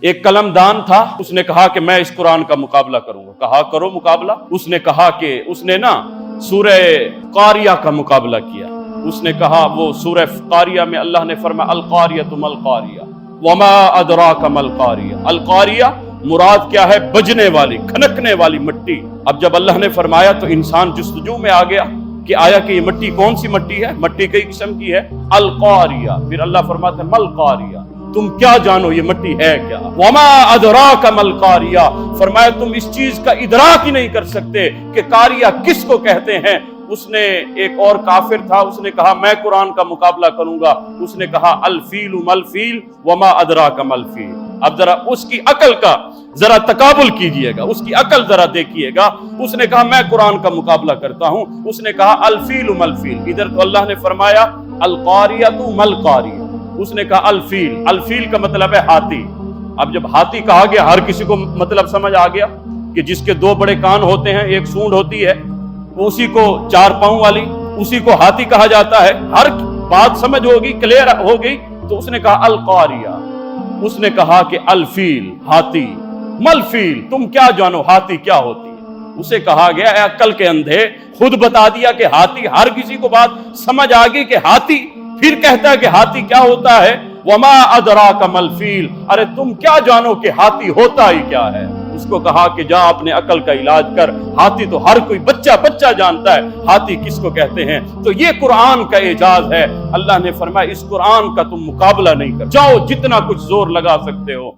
ایک قلمدان تھا، اس نے کہا کہ میں اس قرآن کا مقابلہ کروں گا۔ کہا کرو مقابلہ۔ اس نے کہا کہ اس نے سورہ قاریہ کا مقابلہ کیا۔ اس نے کہا وہ سورہ قاریہ میں اللہ نے فرمایا القاریۃ ما القاریہ وما ادراک ما القاریہ۔ القاریہ مراد کیا ہے؟ بجنے والی، کھنکنے والی مٹی۔ اب جب اللہ نے فرمایا تو انسان جستجو میں آ گیا کہ آیا کہ یہ مٹی کون سی مٹی ہے؟ مٹی کئی قسم کی ہے۔ القاریہ، پھر اللہ فرماتا ہے مل قاریہ، تم کیا جانو یہ مٹی ہے کیا؟ وما ادراک ما القاریہ، فرمایا تم اس چیز کا ادراک ہی نہیں کر سکتے کہ قاریہ کس کو کہتے ہیں۔ اس نے ایک اور کافر تھا، اس نے کہا میں قرآن کا مقابلہ کروں گا۔ اس نے کہا الفیل مل فیل وما ادراک مل فیل۔ اب ذرا اس کی عقل کا ذرا تقابل کیجئے گا، اس کی عقل ذرا دیکھیے گا۔ اس نے کہا میں قرآن کا مقابلہ کرتا ہوں۔ اس نے کہا الفیل مل فیل، ادھر تو اللہ نے فرمایا القاریۃ مل قاریہ، اس نے کہا الفیل۔ الفیل کا مطلب ہے ہاتھی۔ اب جب ہاتھی کہا گیا ہر کسی کو مطلب سمجھ آ گیا کہ جس کے دو بڑے کان ہوتے ہیں، ایک سونڈ ہوتی ہے، اسی کو چار پاؤں والی، اسی کو ہاتھی کہا جاتا ہے۔ ہر بات سمجھ ہوگی، کلیئر ہو گئی۔ تو اس نے کہا القاریہ، اس نے کہا کہ الفیل، ہاتھی، مل فیل، تم کیا جانو ہاتھی کیا ہوتی ہے؟ اسے کہا گیا اے عقل کے اندھے، خود بتا دیا کہ ہاتھی، ہر کسی کو بات سمجھ آ گئی کہ ہاتھی، پھر کہتا ہے کہ ہاتھی کیا ہوتا ہے؟ وما ادراک مل فیل، ارے تم کیا جانو کہ ہاتھی ہوتا ہی کیا ہے؟ اس کو کہا کہ جا اپنے عقل کا علاج کر، ہاتھی تو ہر کوئی بچہ جانتا ہے ہاتھی کس کو کہتے ہیں۔ تو یہ قرآن کا اعجاز ہے۔ اللہ نے فرمایا اس قرآن کا تم مقابلہ نہیں کر، جاؤ جتنا کچھ زور لگا سکتے ہو